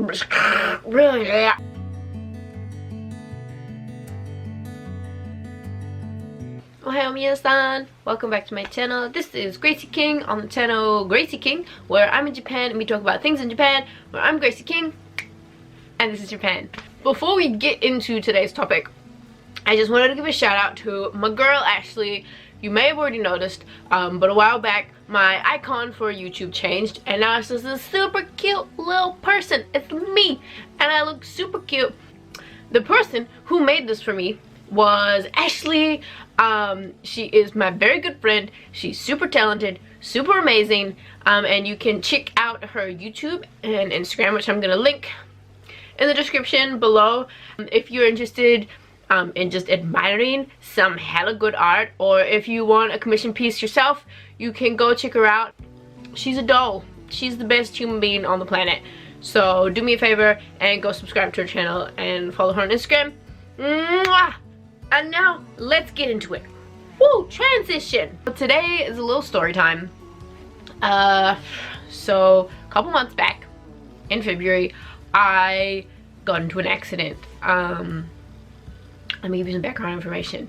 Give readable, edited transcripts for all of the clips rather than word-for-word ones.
really. Ohayou minasan, welcome back to my channel. This is Gracie King on the channel Gracie King, where I'm in Japan and we talk about things in Japan, where I'm Gracie King and this is Japan. Before we get into today's topic, I just wanted to give a shout out to my girl Ashley. You may have already noticed, but a while back my icon for YouTube changed and now it's just a super cute little person. It's me and I look super cute. The person who made this for me was Ashley. She is my very good friend. She's super talented, super amazing, and you can check out her YouTube and Instagram, which I'm gonna link in the description below. If you're interested in just admiring some hella good art, or if you want a commission piece yourself, you can go check her out. She's a doll. She's the best human being on the planet. So do me a favor and go subscribe to her channel and follow her on Instagram. Mwah! And now let's get into it. Woo! Transition! So today is a little story time. So a couple months back in February, I got into an accident. Let me give you some background information.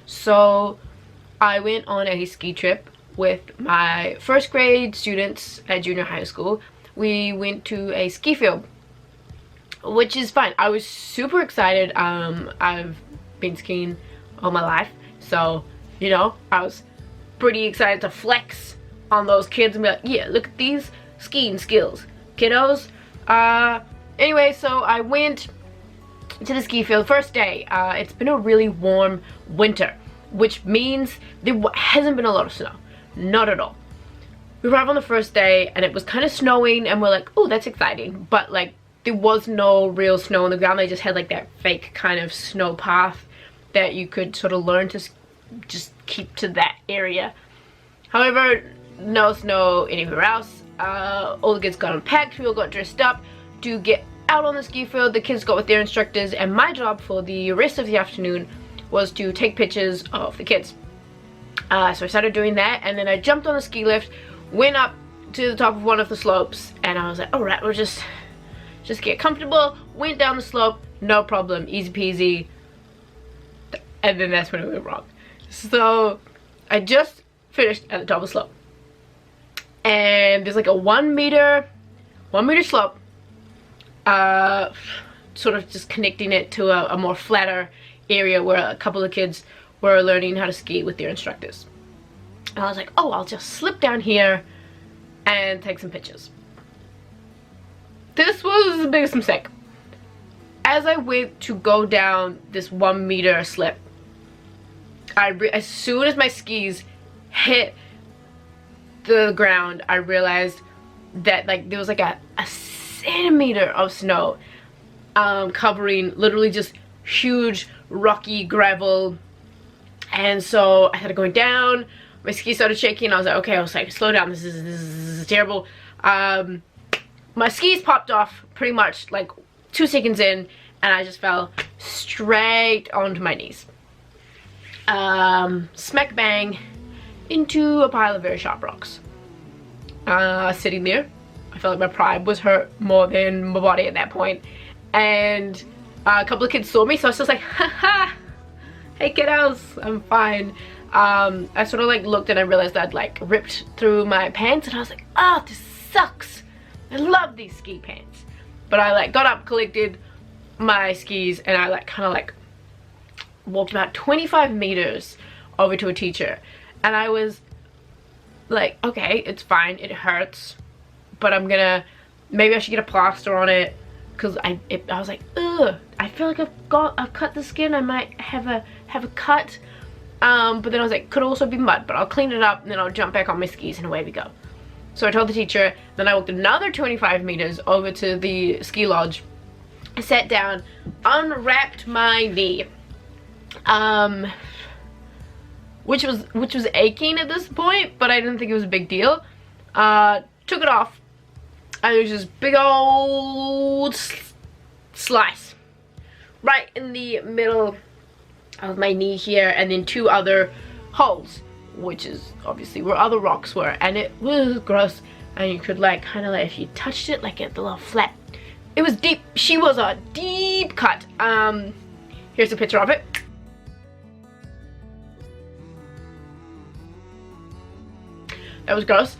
So I went on a ski trip with my first grade students at junior high school. We went to a ski field, which is fine. I was super excited. I've been skiing all my life, so you know, I was pretty excited to flex on those kids and be like, yeah, look at these skiing skills, kiddos. Anyway, so I went to the ski field first day. It's been a really warm winter, which means there hasn't been a lot of snow. Not at all. We arrived on the first day and it was kind of snowing and we're like, oh, that's exciting, but like there was no real snow on the ground. They just had like that fake kind of snow path that you could sort of learn to just keep to that area. However, no snow anywhere else. All the kids got unpacked, we all got dressed up to get out on the ski field. The kids got with their instructors and my job for the rest of the afternoon was to take pictures of the kids. So I started doing that and then I jumped on the ski lift, went up to the top of one of the slopes and I was like, alright, we'll just get comfortable. Went down the slope, no problem, easy peasy. And then that's when it went wrong. So I just finished at the top of the slope and there's like a 1 meter slope, sort of just connecting it to a more flatter area where a couple of kids were learning how to ski with their instructors. And I was like, oh, I'll just slip down here and take some pictures. This was the biggest mistake. As I went to go down this 1 meter slip, as soon as my skis hit the ground, I realized that like there was like a centimeter of snow covering literally just huge rocky gravel. And so I started going down, my skis started shaking. I was like, okay, I was like, slow down, this is terrible. My skis popped off pretty much like 2 seconds in and I just fell straight onto my knees. Smack bang into a pile of very sharp rocks. Sitting there, I felt like my pride was hurt more than my body at that point. And a couple of kids saw me, so I was just like, haha, hey kiddos, I'm fine. I sort of like looked and I realized I'd like ripped through my pants and I was like, oh, this sucks. I love these ski pants. But I like got up, collected my skis, and I like kind of like walked about 25 meters over to a teacher. And I was like, okay, it's fine, it hurts, but maybe I should get a plaster on it, because I was like, ugh, I feel like I've cut the skin, I might have a cut. But then I was like, could also be mud, but I'll clean it up and then I'll jump back on my skis and away we go. So I told the teacher, then I walked another 25 meters over to the ski lodge, sat down, unwrapped my knee, which was aching at this point, but I didn't think it was a big deal. Took it off, and there was this big old slice right in the middle of my knee here, and then 2 other holes, which is obviously where other rocks were, and it was gross. And you could like kind of like, if you touched it, like get the little flat It was deep. She was a deep cut. Here's a picture of it. That was gross.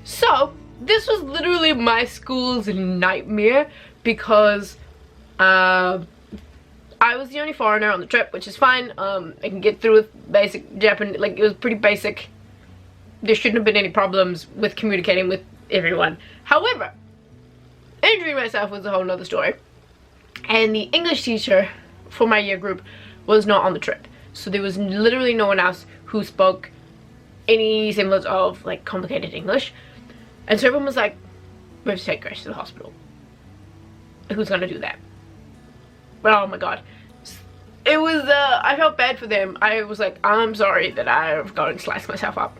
So this was literally my school's nightmare because I was the only foreigner on the trip, which is fine. I can get through with basic Japanese. Like, it was pretty basic. There shouldn't have been any problems with communicating with everyone. However, injuring myself was a whole nother story. And the English teacher for my year group was not on the trip. So there was literally no one else who spoke any semblance of like complicated English. And so everyone was like, we have to take Grace to the hospital. Who's gonna do that? But oh my god. It was, I felt bad for them. I was like, I'm sorry that I've gone and sliced myself up.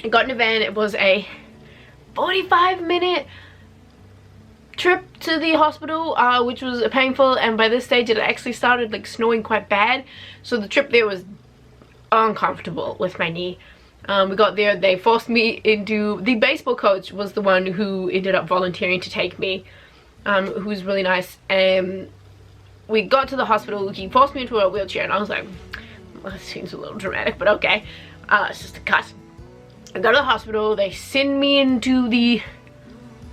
I got in a van. It was a 45-minute trip to the hospital, which was painful, and by this stage it actually started like snowing quite bad, so the trip there was uncomfortable with my knee. We got there, they forced me into, the baseball coach was the one who ended up volunteering to take me, who was really nice. And we got to the hospital, he forced me into a wheelchair, and I was like, well, that seems a little dramatic, but okay, it's just a cut. I go to the hospital, they send me into the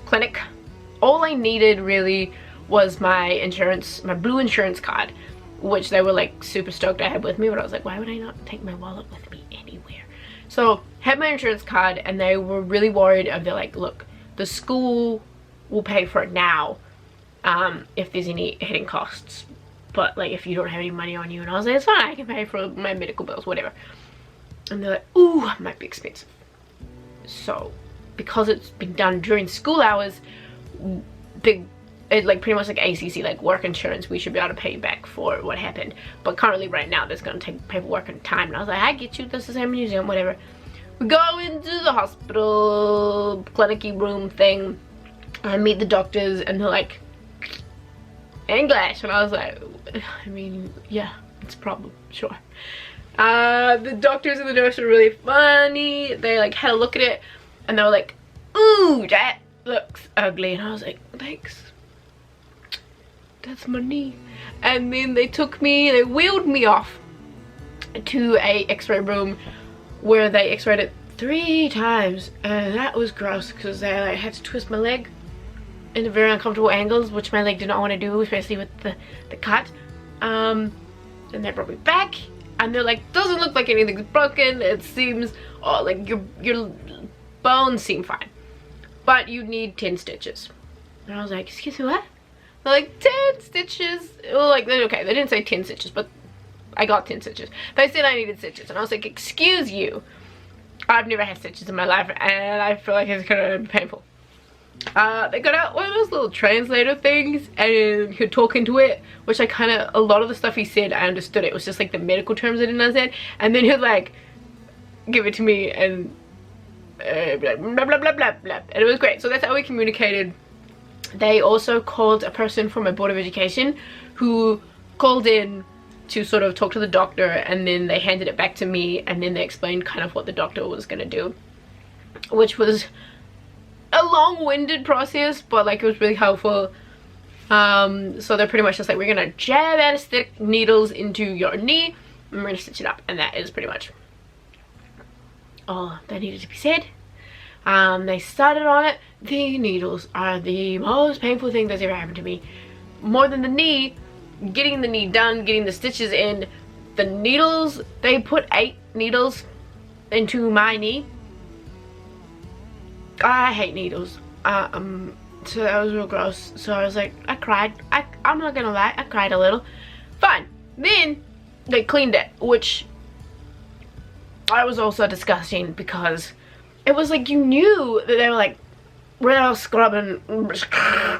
clinic. All I needed really was my insurance, my blue insurance card, which they were like super stoked I had with me, but I was like, why would I not take my wallet with me anywhere? So had my insurance card, and they were really worried. They're like, look, the school will pay for it now if there's any hidden costs, but like if you don't have any money on you. And I was like, it's fine, I can pay for my medical bills, whatever. And they're like, ooh, it might be expensive. So because it's been done during school hours, like pretty much like ACC, like work insurance, we should be able to pay you back for what happened. But currently right now there's gonna take paperwork and time. And I was like, I get you, this is the same museum, whatever. We go into the hospital clinic-y room thing. I meet the doctors, and they're like, English, and I was like, I mean, yeah, it's a problem, sure. The doctors and the nurse were really funny. They like had a look at it, and they were like, ooh, that looks ugly. And I was like, thanks, that's my knee. And then they took me, they wheeled me off to a x-ray room where they x-rayed it 3 times, and that was gross because they like had to twist my leg in very uncomfortable angles, which my leg did not want to do, especially with the cut. And they brought me back, and they're like, doesn't look like anything's broken, it seems, oh, like your bones seem fine, but you need 10 stitches. And I was like, excuse me, what? They're like, 10 stitches. Well, like, okay, they didn't say 10 stitches, but I got 10 stitches. They said I needed stitches, and I was like, excuse you, I've never had stitches in my life, and I feel like it's gonna be painful. They got out one of those little translator things, and he'd talk into it, which I kind of, a lot of the stuff he said, I understood. It was just like the medical terms I didn't understand, and then he'd like give it to me and be like blah blah blah blah blah, and it was great. So that's how we communicated. They also called a person from my Board of Education who called in to sort of talk to the doctor, and then they handed it back to me, and then they explained kind of what the doctor was going to do, which was a long-winded process, but like it was really helpful. So they're pretty much just like, we're gonna jab anesthetic needles into your knee and we're gonna stitch it up, and that is pretty much all that needed to be said. They started on it. The needles are the most painful thing that's ever happened to me, more than the knee. Getting the knee done, getting the stitches in, the needles, they put 8 needles into my knee. I hate needles. So that was real gross. So I was like, I cried. I'm not gonna lie, I cried a little. Fine. Then they cleaned it, which I was also disgusting, because it was like, you knew that they were like real scrubbing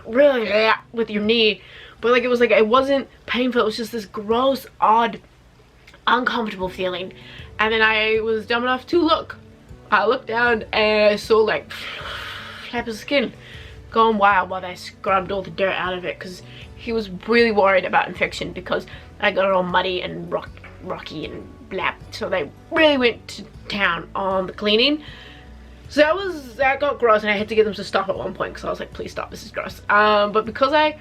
really with your knee, but like it was like, it wasn't painful, it was just this gross, odd, uncomfortable feeling. And then I was dumb enough to look. I looked down and I saw like flap of skin going wild while they scrubbed all the dirt out of it, because he was really worried about infection because I got it all muddy and rocky and blah. So they really went to town on the cleaning. So that got gross, and I had to get them to stop at one point because I was like, please stop, this is gross. But because I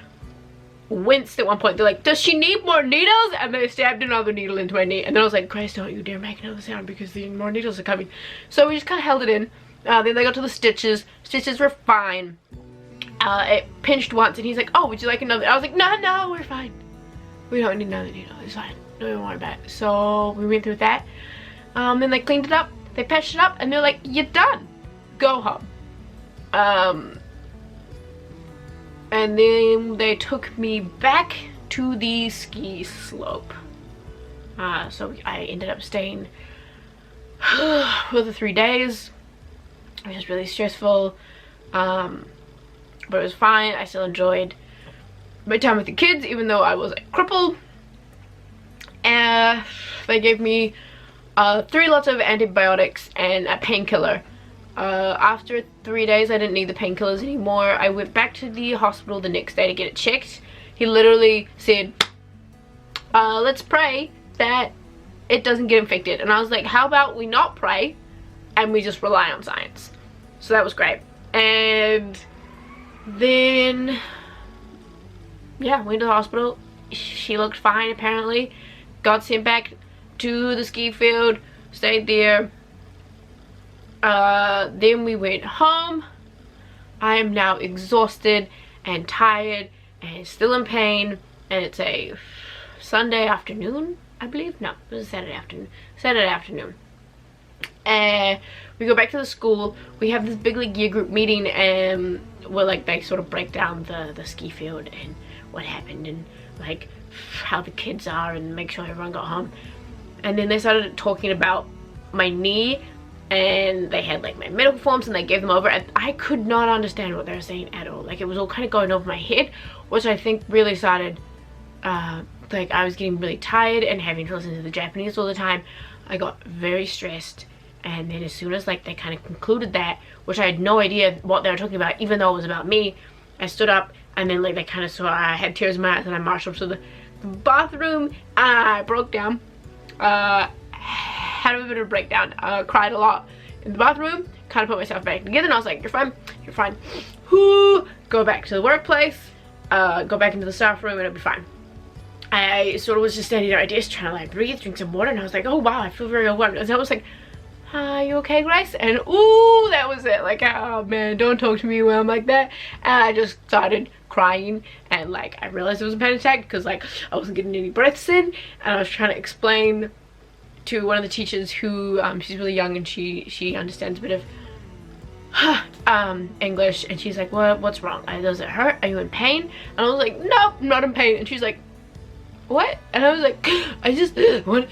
winced at one point, they're like, does she need more needles? And they stabbed another needle into my knee, and then I was like, Grace, don't you dare make another sound because the more needles are coming. So we just kind of held it in. Then they got to the stitches. Stitches were fine. It pinched once, and he's like, oh, would you like another? I was like, no, we're fine. We don't need another needle, it's fine. Don't worry about it. So we went through that. Then they cleaned it up, they patched it up, and they're like, you're done. Go home. And then they took me back to the ski slope. So I ended up staying for the 3 days. It was just really stressful. But it was fine. I still enjoyed my time with the kids, even though I was like, crippled. And they gave me 3 lots of antibiotics and a painkiller. After 3 days, I didn't need the painkillers anymore. I went back to the hospital the next day to get it checked. He literally said, let's pray that it doesn't get infected. And I was like, how about we not pray and we just rely on science? So that was great. And then, yeah, went to the hospital. She looked fine apparently. Got sent back to the ski field, stayed there. Then we went home. I am now exhausted and tired and still in pain, and it's a Sunday afternoon, I believe. No, it was a Saturday afternoon. And we go back to the school. We have this big like year group meeting, and where like they sort of break down the ski field and what happened and like how the kids are and make sure everyone got home. And then they started talking about my knee, and they had like my medical forms and they gave them over, and I could not understand what they were saying at all. Like it was all kind of going over my head, which I think really started like I was getting really tired and having to listen to the Japanese all the time. I got very stressed, and then as soon as like they kind of concluded that, which I had no idea what they were talking about, even though it was about me, I stood up, and then like they kind of saw I had tears in my eyes, and I marched up to the bathroom. I broke down, had a bit of a breakdown, cried a lot in the bathroom, kind of put myself back together, and I was like, you're fine, whoo, go back to the workplace, go back into the staff room, and it'll be fine. I sort of was just standing there at my desk trying to like breathe, drink some water, and I was like, oh wow, I feel very overwhelmed. And I was like, are you okay, Grace? And ooh, that was it. Like, oh man, don't talk to me when I'm like that. And I just started crying, and like I realized it was a panic attack because like I wasn't getting any breaths in, and I was trying to explain to one of the teachers who she's really young, and she understands a bit of English, and she's like, what's wrong? Does it hurt? Are you in pain? And I was like, nope, I'm not in pain. And she's like, what? And I was like, I just want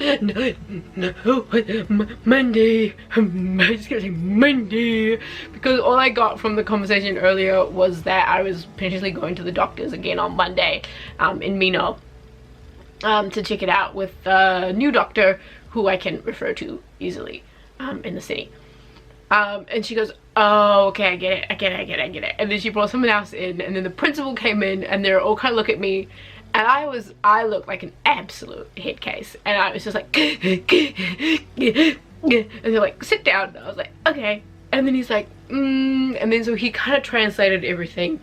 Monday. I'm just gonna say Monday, because all I got from the conversation earlier was that I was potentially going to the doctors again on Monday in Mino to check it out with a new doctor who I can refer to easily in the city. And she goes, oh, okay, I get it. And then she brought someone else in, and then the principal came in, and they're all kind of looking at me, and I looked like an absolute head case, and I was just like, and they're like, sit down. And I was like, okay. And then he's like, and then so he kind of translated everything.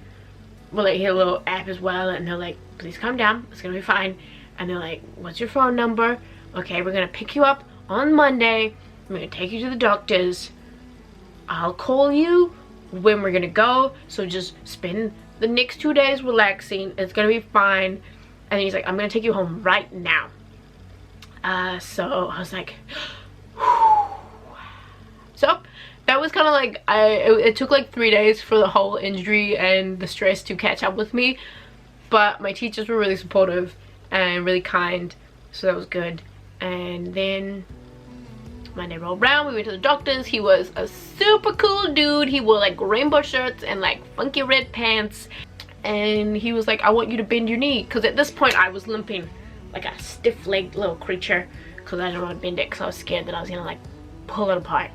Well, like he had a little app as well, and they're like, please calm down, it's gonna be fine. And they're like, what's your phone number? Okay, we're gonna pick you up on Monday. I'm gonna take you to the doctors. I'll call you when we're gonna go, so just spend the next 2 days relaxing. It's gonna be fine. And he's like, I'm gonna take you home right now. So I was like, so that was kind of like, it took like 3 days for the whole injury and the stress to catch up with me, but my teachers were really supportive and really kind, so that was good. And then Monday rolled around, we went to the doctor's. He was a super cool dude. He wore like rainbow shirts and like funky red pants, and he was like, I want you to bend your knee, because at this point I was limping like a stiff-legged little creature because I didn't want to bend it because I was scared that I was gonna like pull it apart.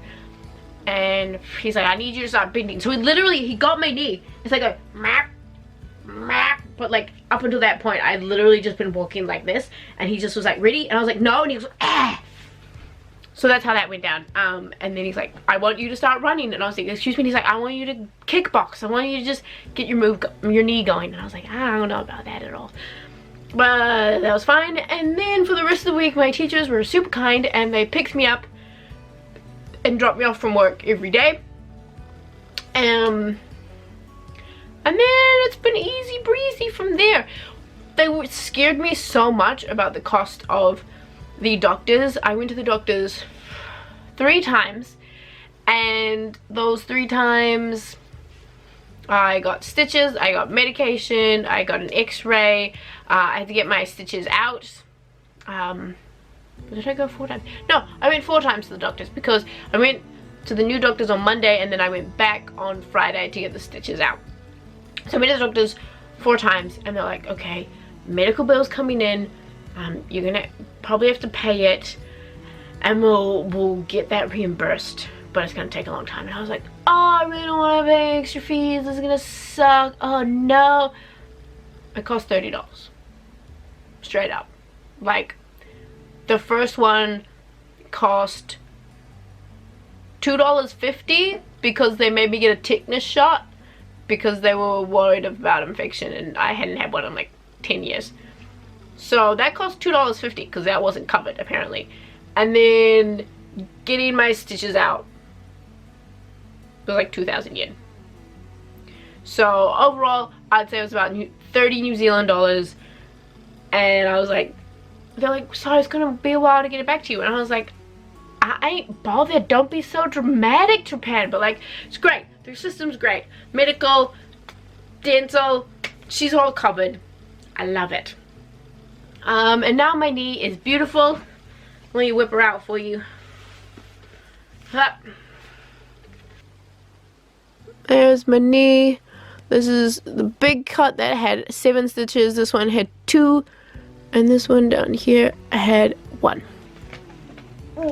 And he's like, I need you to start bending. So he got my knee. It's like a map, but like up until that point I literally just been walking like this, and he just was like, ready? And I was like, no. And he was like, ah. So So that's how that went down. And then he's like, I want you to start running. And I was like, excuse me. And he's like, I want you to kickbox. I want you to just get your knee going. And I was like, I don't know about that at all. But that was fine. And then for the rest of the week, my teachers were super kind and they picked me up and dropped me off from work every day. And then it's been easy breezy from there. They scared me so much about the cost of the doctors. I went to the doctors 3 times, and those 3 times I got stitches, I got medication, I got an x-ray, I had to get my stitches out. Did I go 4 times? No, I went 4 times to the doctors because I went to the new doctors on Monday and then I went back on Friday to get the stitches out. So I went to the doctors 4 times and they're like, okay, medical bill's coming in, you're gonna probably have to pay it and we'll get that reimbursed, but it's gonna take a long time. And I was like, oh, I really don't want to pay extra fees, this is gonna suck, oh no. It cost $30 straight up. Like, the first one cost $2.50 because they made me get a tetanus shot because they were worried about infection and I hadn't had one in like 10 years. So that cost $2.50 because that wasn't covered apparently. And then getting my stitches out was like 2,000 yen. So overall, I'd say it was about 30 New Zealand dollars. And I was like, they're like, sorry, it's gonna be a while to get it back to you. And I was like, I ain't bothered, don't be so dramatic, Japan. But like, it's great, their system's great. Medical, dental, she's all covered. I love it. And now my knee is beautiful. Let me whip her out for you. There's my knee. This is the big cut that had 7 stitches. This one had 2. And this one down here had 1.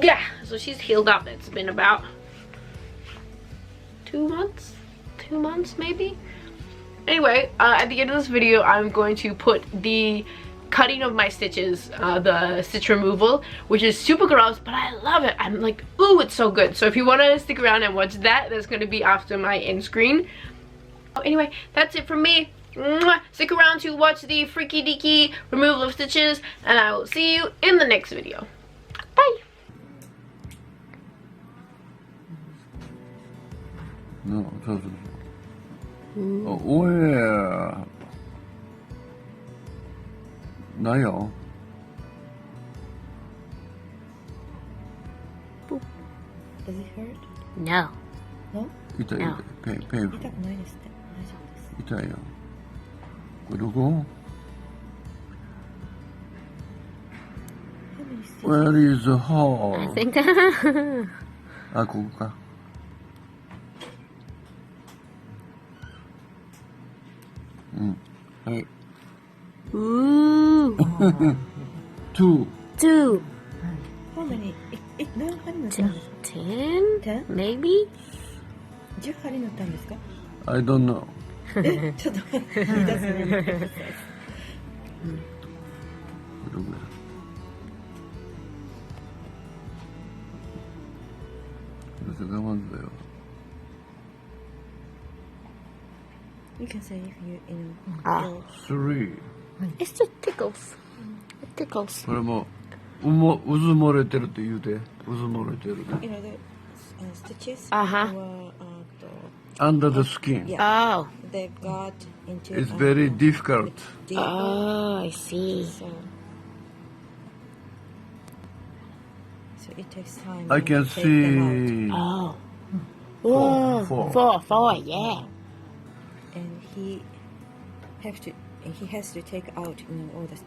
Yeah, so she's healed up. It's been about 2 months? 2 months maybe? Anyway, at the end of this video, I'm going to put the cutting of my stitches, the stitch removal, which is super gross, but I love it. I'm like, ooh, it's so good. So if you want to stick around and watch that, that's going to be after my end screen. Anyway, that's it from me. Mwah. Stick around to watch the freaky deaky removal of stitches, and I will see you in the next video. Bye! No, where? 나요. Does it hurt? No. No? 이따 No. 배부 痛くないですって。大丈夫です。 이따요. 그리고 How many stitches? where is the hole? I think 아, 그거가. Hey. Ooh. 2. 2. How many? 何針塗ったんですか 10? 10? Maybe? 10針塗ったんですか I don't know. ちょっと待って。He doesn't remember. 그러고요. 그래서 가만둬요. You can say if you Ah. feel 3. It just tickles. It tickles. これも渦漏れてるって言うて。渦漏れてる。 you know the stitches Uh-huh. were Under the skin. Yeah. Oh. they've got into It's very difficult. deep. Oh, I see. So it takes time. I to can take them out. see. Oh. Four. Four, yeah. And he has to take out, you know, all the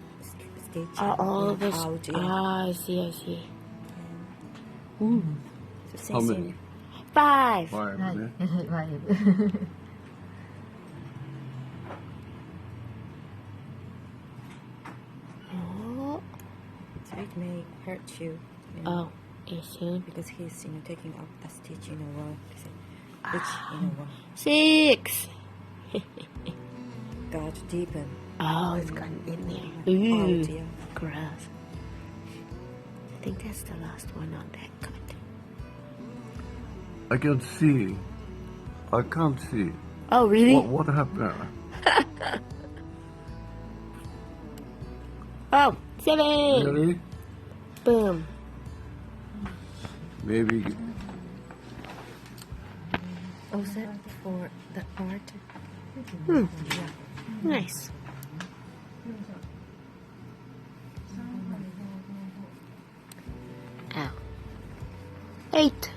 stitches. All of this. out. Yeah. Ah, I see. So same How thing. many? 5. 5 ね。 Oh. So it may hurt you. You know, Oh, you soon. because he's, you know, taking out a stitch in a row. Which, you know, 6. got deepen. Oh, it's gotten in there. Out, Ooh, yeah. gross. think that's the last one on that cut. I can see. I can't see. Oh, really? What happened? Oh, 7. Really? Boom. Maybe. Oh, is that for the art? Nice. Oh. 8.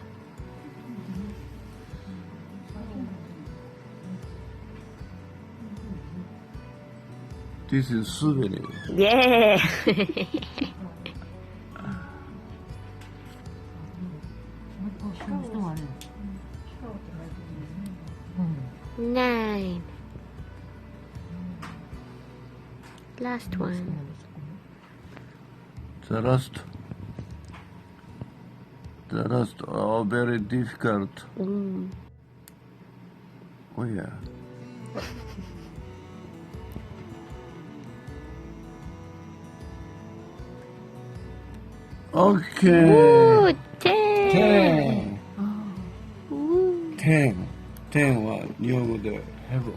This is souvenir. Yeah. 9. Last one. The last, oh, very difficult. Oh, yeah. Okay. Ooh, 10. 10. 10は日本語でヘブン。